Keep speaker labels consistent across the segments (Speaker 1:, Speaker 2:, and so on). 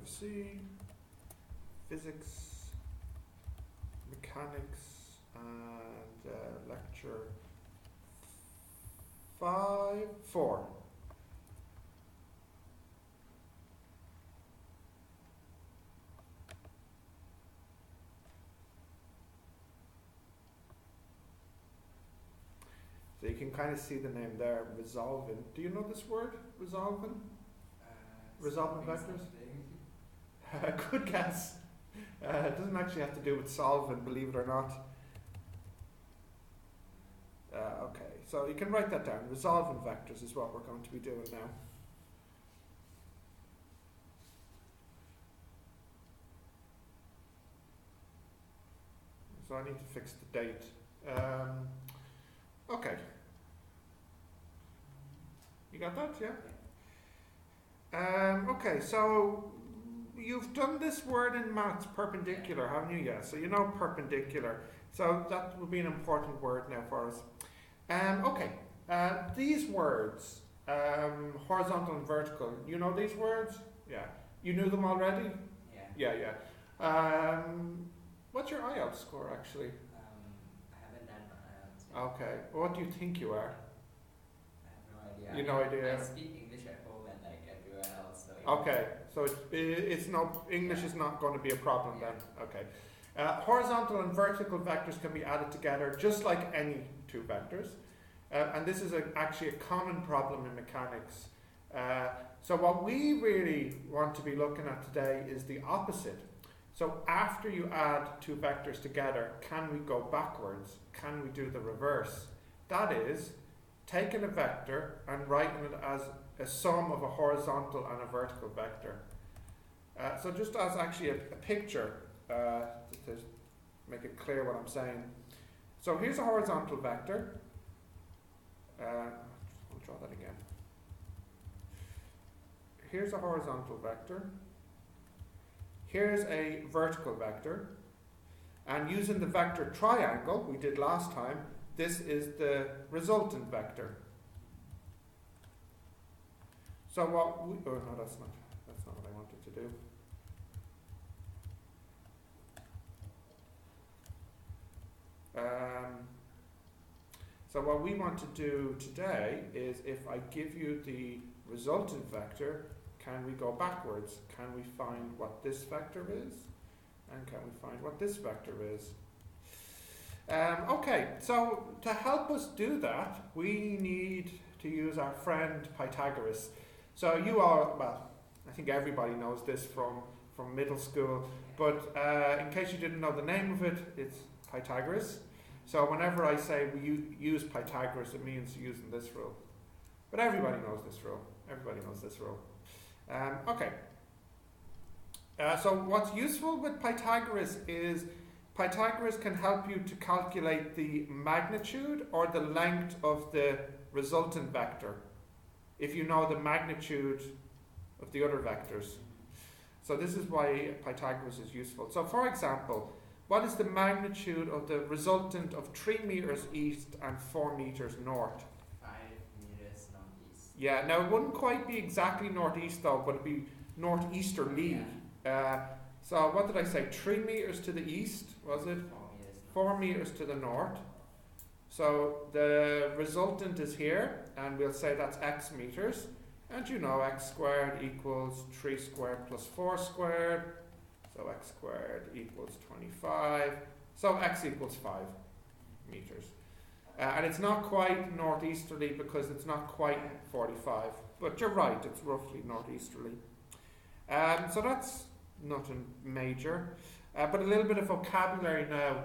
Speaker 1: see, physics, mechanics, and lecture 4. So you can kind of see the name there, resolving. Do you know this word, resolving? Resolving vectors? Good guess. It doesn't actually have to do with solving, believe it or not. Okay, so you can write that down. Resolving vectors is what we're going to be doing now. So I need to fix the date. Okay. You got that, yeah? Okay, so you've done this word in maths, perpendicular, haven't you? Yeah, so you know perpendicular. So that will be an important word now for us. Okay, these words, horizontal and vertical, you know these words? Yeah. You knew them already?
Speaker 2: Yeah.
Speaker 1: Yeah. What's your IELTS score actually?
Speaker 2: I haven't done my IELTS.
Speaker 1: Okay, what do you think you are?
Speaker 2: I have no idea.
Speaker 1: You no idea?
Speaker 2: I speak English at home and like everywhere else. So
Speaker 1: Okay, so it's no, English is not going to be a problem then. Okay. Horizontal and vertical vectors can be added together just like any two vectors. And this is actually a common problem in mechanics. So what we really want to be looking at today is the opposite. So after you add two vectors together, can we go backwards? Can we do the reverse? That is, taking a vector and writing it as a sum of a horizontal and a vertical vector. So just as actually a picture, to make it clear what I'm saying. So here's a horizontal vector. I'll draw that again. Here's a horizontal vector. Here's a vertical vector. And using the vector triangle we did last time, this is the resultant vector. So what we, oh no, that's not what I wanted to do. So what we want to do today is, if I give you the resultant vector, can we go backwards? Can we find what this vector is? And can we find what this vector is? Okay, so to help us do that, we need to use our friend Pythagoras. So you all, well, I think everybody knows this from middle school, but in case you didn't know the name of it, it's Pythagoras. So whenever I say we use Pythagoras, it means using this rule. But everybody knows this rule. Everybody knows this rule. Okay. So what's useful with Pythagoras is Pythagoras can help you to calculate the magnitude or the length of the resultant vector if you know the magnitude of the other vectors. So this is why Pythagoras is useful. So for example, what is the magnitude of the resultant of 3 meters east and 4 meters north?
Speaker 2: 5 meters northeast.
Speaker 1: Yeah, now it wouldn't quite be exactly northeast though, but it'd be northeasterly.
Speaker 2: Yeah.
Speaker 1: So what did I say? 3 meters to the east, was it? 4 meters to the north. So the resultant is here, and we'll say that's x meters. And you know x squared equals 3 squared plus 4 squared. So x squared equals 25. So x equals 5 meters. And it's not quite northeasterly because it's not quite 45. But you're right, it's roughly northeasterly. So that's nothing major. But a little bit of vocabulary now.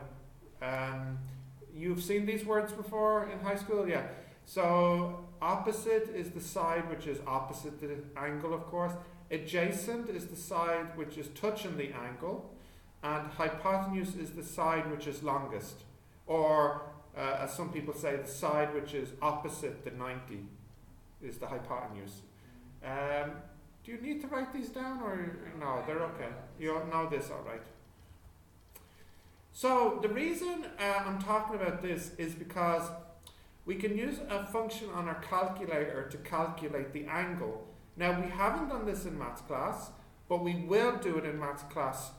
Speaker 1: You've seen these words before in high school? Yeah. So opposite is the side which is opposite the angle, of course. Adjacent is the side which is touching the angle. And hypotenuse is the side which is longest. Or, as some people say, the side which is opposite the 90 is the hypotenuse. Do you need to write these down, or no? They're okay. You know this all right. So the reason I'm talking about this is because we can use a function on our calculator to calculate the angle. Now we haven't done this in maths class, but we will do it in maths class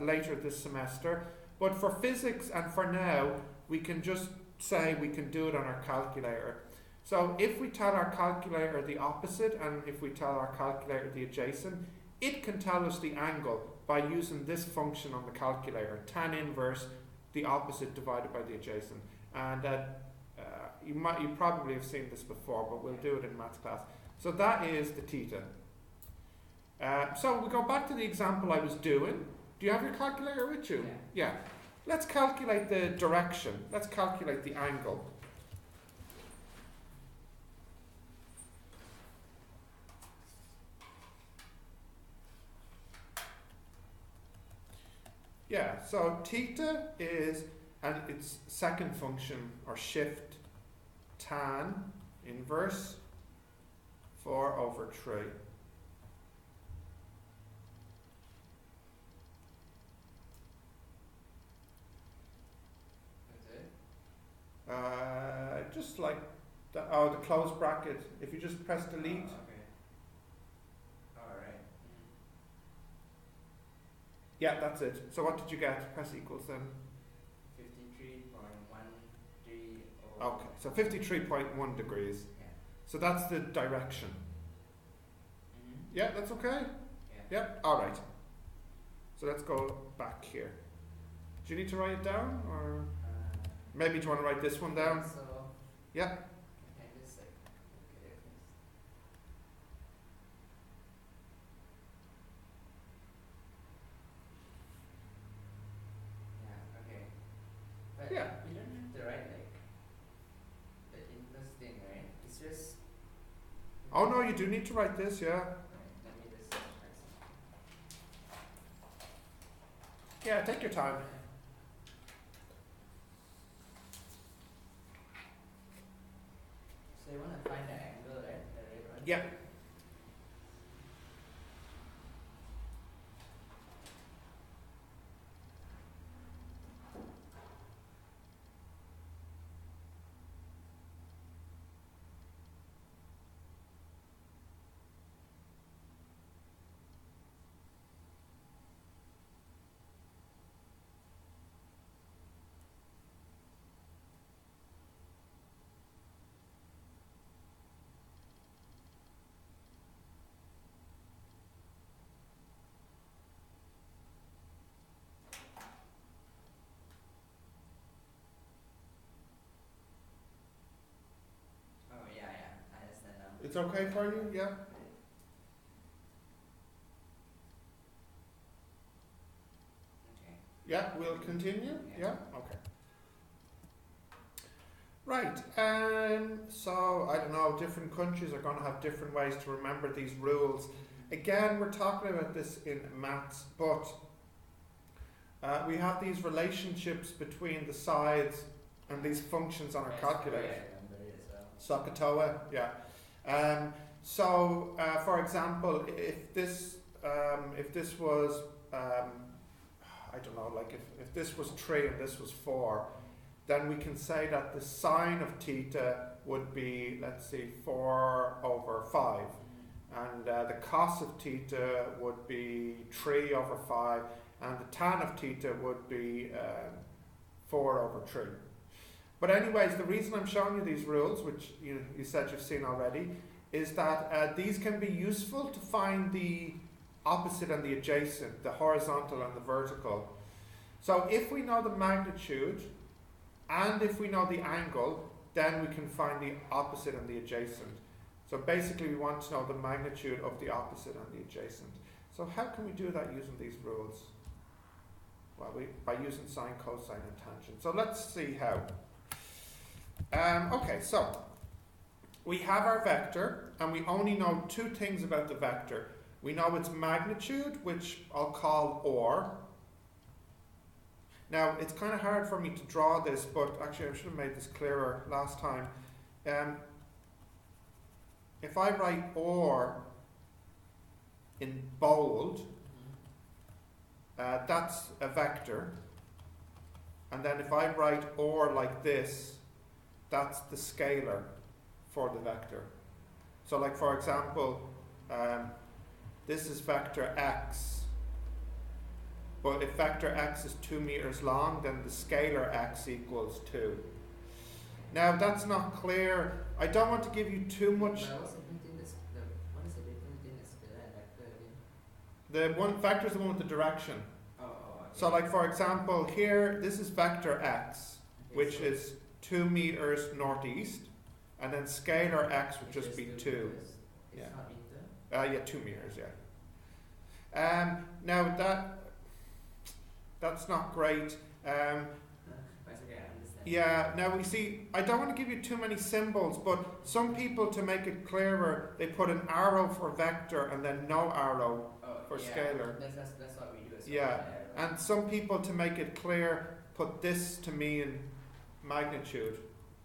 Speaker 1: later this semester. But for physics and for now, we can just say we can do it on our calculator. So if we tell our calculator the opposite and if we tell our calculator the adjacent, it can tell us the angle by using this function on the calculator, tan inverse the opposite divided by the adjacent. And you probably have seen this before, but we'll do it in maths class. So that is the theta. So we go back to the example I was doing. Do you have your calculator with you? Yeah. Let's calculate the direction. Let's calculate the angle. Yeah, so theta is, and its second function, or shift, tan inverse 4 over 3. Just like the close bracket. If you just press delete.
Speaker 2: Okay. Alright.
Speaker 1: Yeah, that's it. So what did you get? Press equals then.
Speaker 2: 53.13.
Speaker 1: Okay, so 53.1 degrees.
Speaker 2: Yeah.
Speaker 1: So that's the direction. Yeah, that's okay?
Speaker 2: Yeah.
Speaker 1: Yep, alright. So let's go back here. Do you need to write it down, or maybe do you want to write this one down?
Speaker 2: So
Speaker 1: Yeah.
Speaker 2: I just like look at it first. Yeah, okay. But
Speaker 1: Yeah.
Speaker 2: you don't have to write like the inverse thing, right? It's just
Speaker 1: Oh no, you do need to write this, yeah.
Speaker 2: right, let me just write something.
Speaker 1: Yeah, take your time.
Speaker 2: So you want to find the angle, right? The red one?
Speaker 1: Yeah.
Speaker 2: Oh yeah, I understand now.
Speaker 1: It's okay for you? Yeah.
Speaker 2: Okay.
Speaker 1: Yeah, we'll continue?
Speaker 2: Yeah.
Speaker 1: Yeah? Okay. Right, so I don't know, different countries are going to have different ways to remember these rules. Again, we're talking about this in maths, but we have these relationships between the sides and these functions on our
Speaker 2: Yes,
Speaker 1: calculator.
Speaker 2: yeah, I remember it as well.
Speaker 1: Sokotoa, yeah. So, for example, if this was, I don't know, like if this was 3 and this was 4, then we can say that the sine of theta would be, let's see, 4 over 5. And the cos of theta would be 3 over 5. And the tan of theta would be 4 over 3. But anyways, the reason I'm showing you these rules, which you said you've seen already, is that these can be useful to find the opposite and the adjacent, the horizontal and the vertical. So if we know the magnitude and if we know the angle, then we can find the opposite and the adjacent. So basically we want to know the magnitude of the opposite and the adjacent. So how can we do that using these rules? Well, by using sine, cosine and tangent. So let's see how. Okay, so we have our vector and we only know 2 things about the vector. We know its magnitude, which I'll call or. Now, it's kind of hard for me to draw this, but actually I should have made this clearer last time. If I write or in bold, that's a vector. And then if I write or like this, that's the scalar for the vector. So like for example, this is vector x. But if vector x is 2 meters long, then the scalar x equals 2. Now that's not clear. I don't want to give you too much.
Speaker 2: But what's the difference in what is the difference between the scalar and vector again?
Speaker 1: The one vector is the one with the direction.
Speaker 2: Okay.
Speaker 1: So like for example here, this is vector x,
Speaker 2: Okay,
Speaker 1: which
Speaker 2: so
Speaker 1: is 2 meters northeast, and then scalar x would just be 2.
Speaker 2: meters. It's
Speaker 1: Yeah.
Speaker 2: not meter?
Speaker 1: Yeah, 2 meters, yeah. Now that's not great.
Speaker 2: But it's okay, I understand.
Speaker 1: Yeah, now we see, I don't want to give you too many symbols, but some people, to make it clearer, they put an arrow for vector and then no arrow for scalar.
Speaker 2: That's what we do as well.
Speaker 1: Yeah, and some people, to make it clear, put this to mean magnitude.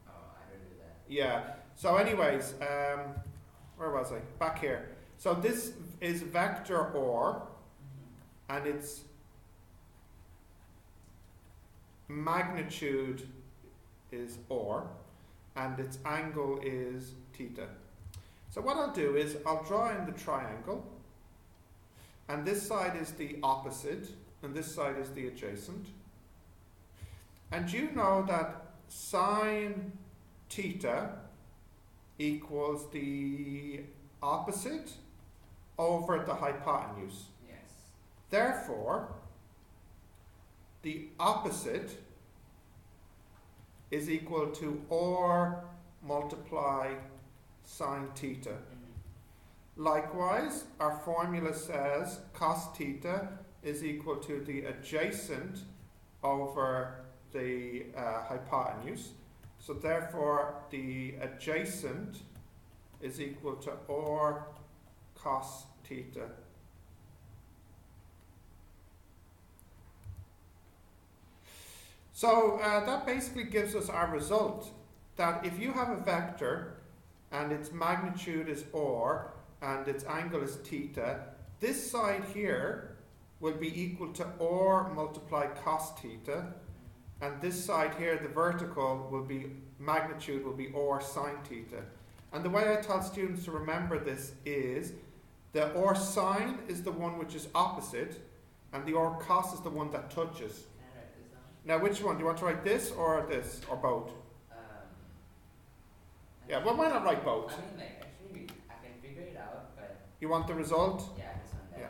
Speaker 2: Oh, I don't do that.
Speaker 1: Yeah, so anyways, where was I? Back here. So this is vector or, and its magnitude is or, and its angle is theta. So what I'll do is I'll draw in the triangle, and this side is the opposite and this side is the adjacent. And you know that sine theta equals the opposite over the hypotenuse.
Speaker 2: Yes.
Speaker 1: Therefore, the opposite is equal to or multiply sine theta. Likewise, our formula says cos theta is equal to the adjacent over the hypotenuse. So therefore, the adjacent is equal to or cos theta. So that basically gives us our result, that if you have a vector and its magnitude is or and its angle is theta, this side here will be equal to or multiply cos theta, and this side here, the vertical, will be magnitude will be or sine theta. And the way I tell students to remember this is the or sine is the one which is opposite, and the or cos is the one that touches.
Speaker 2: Can I write this down?
Speaker 1: Now, which one? Do you want to write this or both? Yeah, well, why not write both?
Speaker 2: I mean, like, actually, I can figure it out, but
Speaker 1: You want the result?
Speaker 2: yeah, this one there.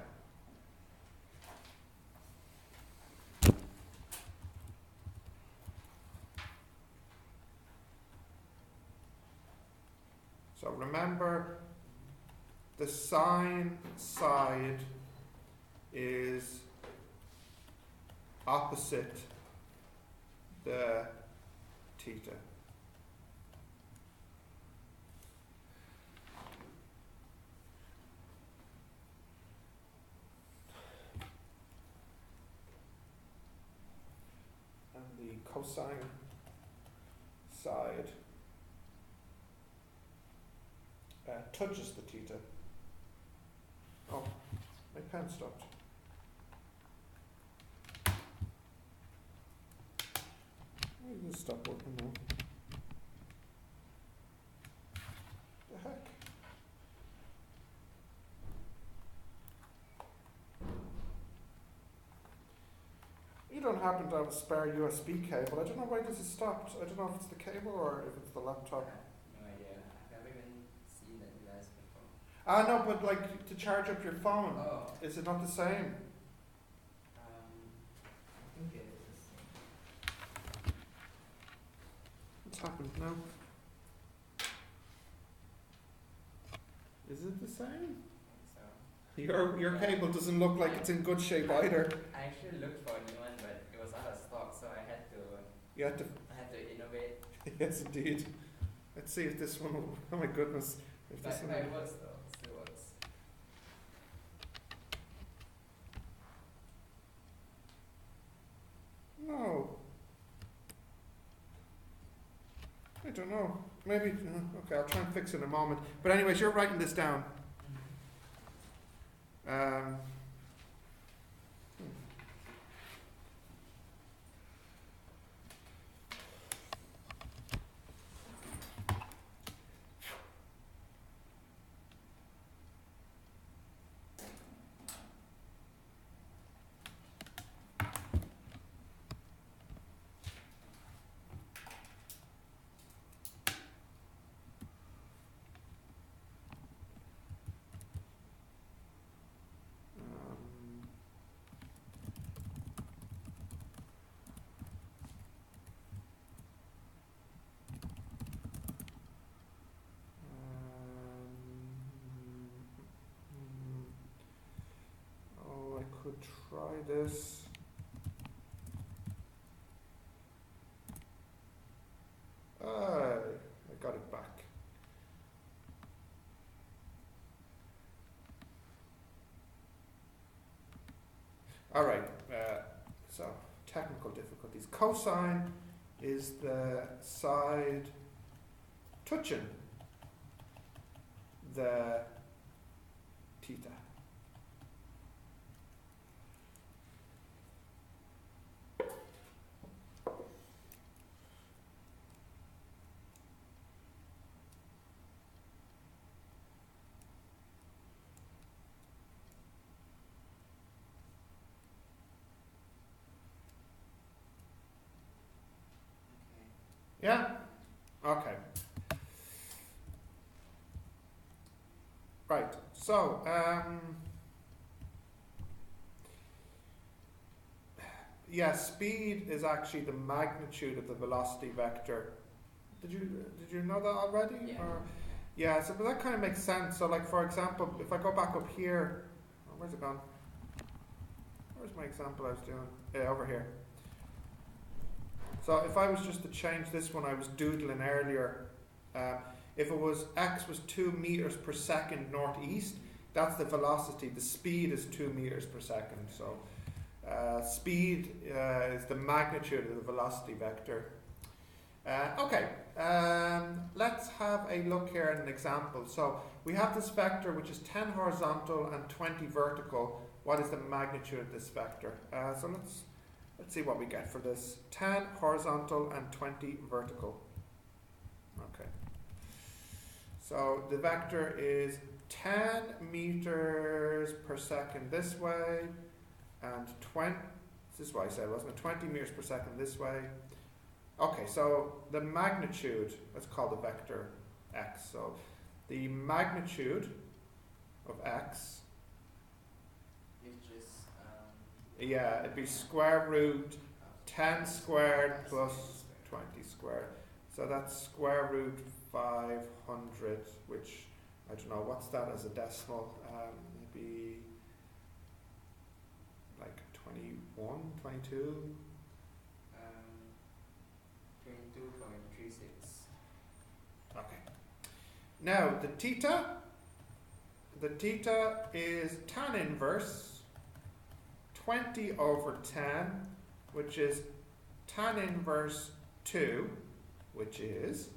Speaker 1: Yeah. So remember, the sine side is opposite the theta. And the cosine side touches the theta. Oh, my pen stopped. Why did it stop working now? The heck? You don't happen to have a spare USB cable. I don't know why this has stopped. I don't know if it's the cable or if it's the laptop.
Speaker 2: No idea. I've never even seen that device before.
Speaker 1: Ah, no, but like to charge up your phone,
Speaker 2: Oh.
Speaker 1: is it not the same?
Speaker 2: I think it is the same.
Speaker 1: What's happened now? Is it the same?
Speaker 2: I think so.
Speaker 1: Your cable doesn't look like it's in good shape either.
Speaker 2: I actually looked for a new one, but it was out of stock, so I had to innovate.
Speaker 1: Yes, indeed. Let's see if this one will, oh my goodness. If this
Speaker 2: But
Speaker 1: one
Speaker 2: it works though. It still works.
Speaker 1: No. I don't know. Maybe, okay, I'll try and fix it in a moment. But anyways, you're writing this down. try this. I got it back. All right, so technical difficulties. Cosine is the side touching the theta. Yeah? Okay. Right, so, yeah, speed is actually the magnitude of the velocity vector. Did you know that already?
Speaker 2: Yeah.
Speaker 1: Or, yeah, so but that kind of makes sense. So like for example, if I go back up here, oh, where's it gone? Where's my example I was doing? Yeah, over here. So if I was just to change this one I was doodling earlier, if it was x was 2 meters per second northeast, that's the velocity. The speed is 2 meters per second. So speed is the magnitude of the velocity vector. Okay, let's have a look here at an example. So we have this vector which is 10 horizontal and 20 vertical. What is the magnitude of this vector? So let's see what we get for this. 10 horizontal and 20 vertical. Okay. So the vector is 10 meters per second this way, and 20, this is what I said, wasn't it? 20 meters per second this way. Okay, so the magnitude, let's call the vector x. So the magnitude of x, yeah, it'd be square root 10 squared plus 20 squared. So that's square root 500, which, I don't know, what's that as a decimal? Maybe like 21, 22?
Speaker 2: 22.36.
Speaker 1: Okay. Now, the theta is tan inverse 20 over 10, which is tan inverse 2, which is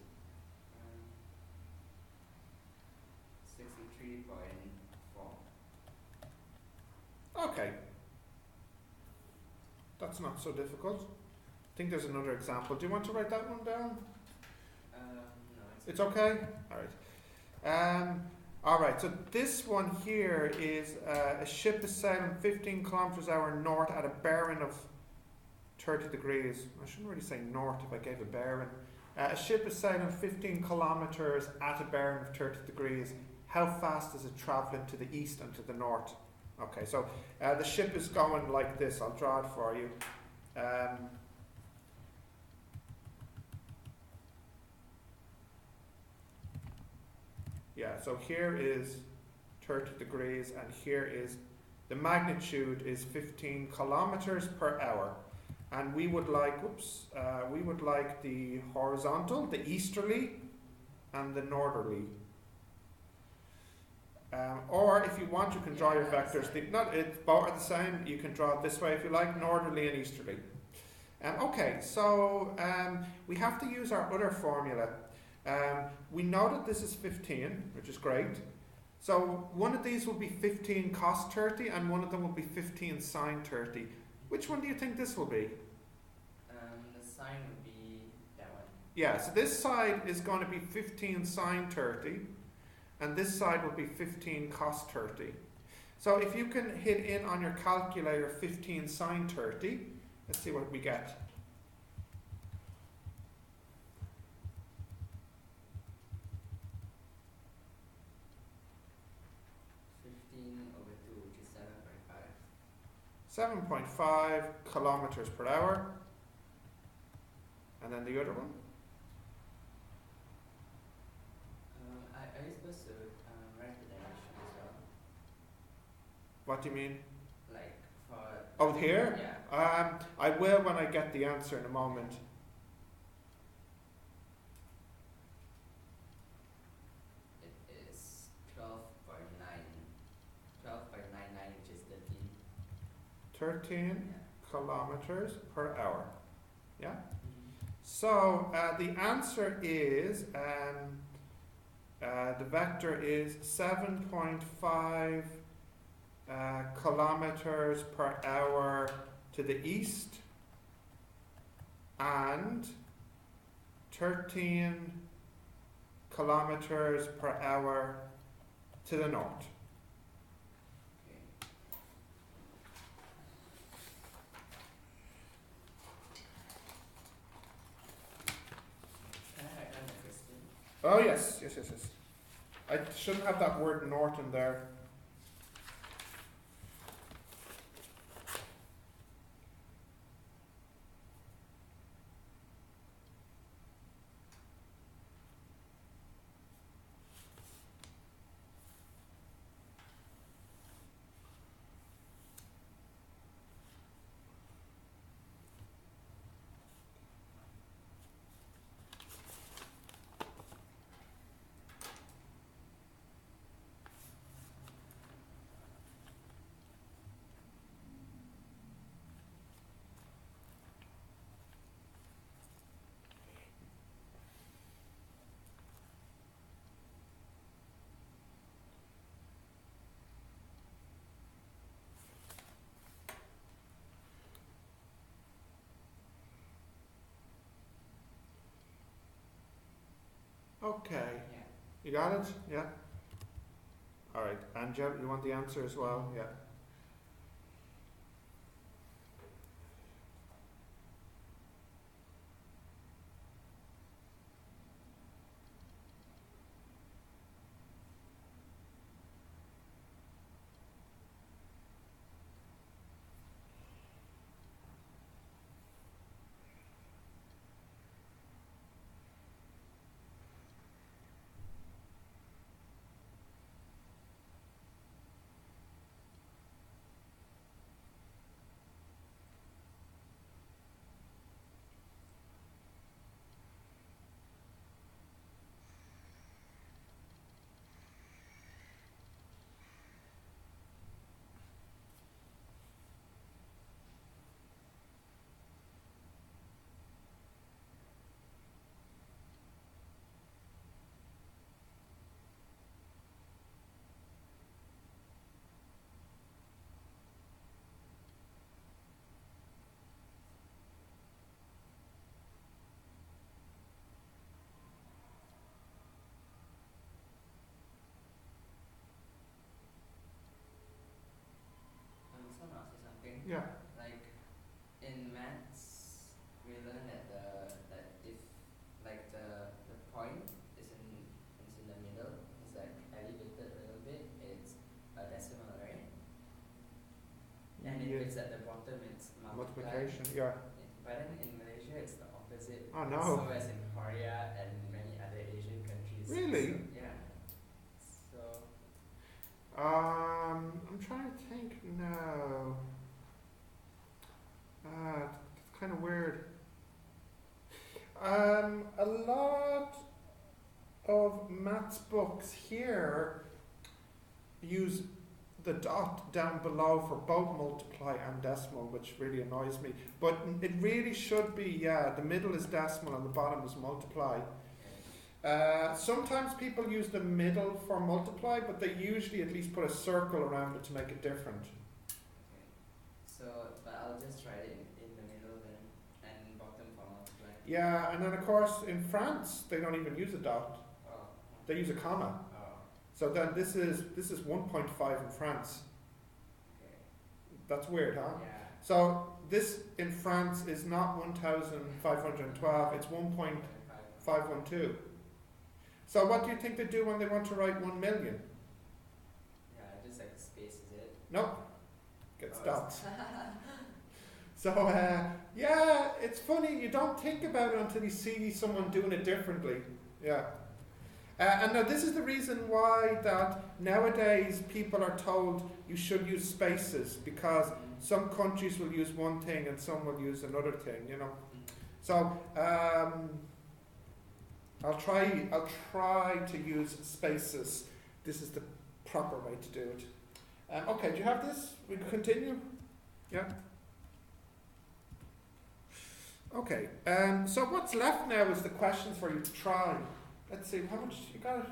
Speaker 2: 63.4.
Speaker 1: okay. That's not so difficult. I think there's another example. Do you want to write that one down?
Speaker 2: No,
Speaker 1: it's okay? Alright, so this one here is a ship is sailing 15 kilometers an hour north at a bearing of 30 degrees. I shouldn't really say north if I gave a bearing. A ship is sailing 15 kilometers at a bearing of 30 degrees. How fast is it travelling to the east and to the north? Okay, so the ship is going like this. I'll draw it for you. Yeah, so here is 30 degrees and here is, the magnitude is 15 kilometers per hour. And we would like, we would like the horizontal, the easterly, and the northerly. Or if you want, you can draw your vectors. Both are the same. You can draw it this way if you like, northerly and easterly. Okay, so we have to use our other formula. We know that this is 15, which is great. So one of these will be 15 cos 30 and one of them will be 15 sin 30. Which one do you think this will be?
Speaker 2: The sine would be that one.
Speaker 1: Yeah, so this side is going to be 15 sin 30 and this side will be 15 cos 30. So if you can hit in on your calculator 15 sin 30, let's see what we get. 7.5 kilometers per hour. And then the other one?
Speaker 2: Are you supposed to write the direction as well?
Speaker 1: What do you mean?
Speaker 2: Like for
Speaker 1: Oh, here?
Speaker 2: Yeah.
Speaker 1: I will when I get the answer in a moment.
Speaker 2: It is 12.99, which is 13.
Speaker 1: 13 kilometers per hour. Yeah?
Speaker 2: Mm-hmm.
Speaker 1: So the answer is, the vector is 7.5 kilometers per hour to the east and 13 kilometers per hour to the north.
Speaker 2: Okay. Can I write down the question?
Speaker 1: Oh yes. I shouldn't have that word north in there. Okay.
Speaker 2: Yeah.
Speaker 1: You got it? Yeah. All right. And you want the answer as well? Yeah.
Speaker 2: So now say something.
Speaker 1: Yeah.
Speaker 2: Like in maths, we learn that if like the point is in the middle, it's like elevated a little bit. It's a decimal, right? And if it's at the bottom, it's
Speaker 1: Multiplication. Yeah.
Speaker 2: But then in Malaysia, it's the opposite.
Speaker 1: Oh no.
Speaker 2: So as in Korea and many other Asian countries.
Speaker 1: Really?
Speaker 2: So, yeah. So.
Speaker 1: I'm trying to think now. It's kind of weird. A lot of maths books here use the dot down below for both multiply and decimal, which really annoys me. But it really should be, the middle is decimal and the bottom is multiply. Sometimes people use the middle for multiply, but they usually at least put a circle around it to make it different.
Speaker 2: Okay. So, but I'll just write it in the middle then, and bottom for multiply.
Speaker 1: Yeah, and then of course in France they don't even use a dot.
Speaker 2: Oh.
Speaker 1: They use a comma.
Speaker 2: Oh.
Speaker 1: So then this is 1.5 in France.
Speaker 2: Okay.
Speaker 1: That's weird, huh?
Speaker 2: Yeah.
Speaker 1: So this in France is not 1,512, it's 1.512. So what do you think they do when they want to write 1 million?
Speaker 2: Yeah, just like space, is it?
Speaker 1: Nope. Gets dots. So yeah, it's funny, you don't think about it until you see someone doing it differently. Yeah. And now this is the reason why that nowadays people are told you should use spaces, because some countries will use one thing and some will use another thing, you know. So I'll try to use spaces. This is the proper way to do it. Okay, do you have this? We can continue? Yeah? Okay, so what's left now is the questions for you to try. Let's see, how much, you got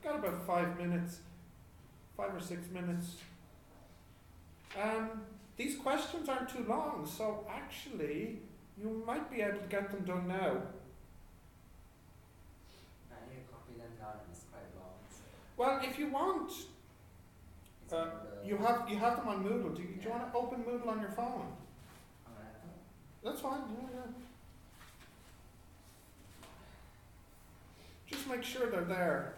Speaker 1: about 5 minutes, 5 or 6 minutes. These questions aren't too long, so actually you might be able to get them done now.
Speaker 2: I need to copy them down and it's quite long. So
Speaker 1: Well, if you want, you have them on Moodle. Do you want to open Moodle on your phone? That's fine, yeah. Just make sure they're there.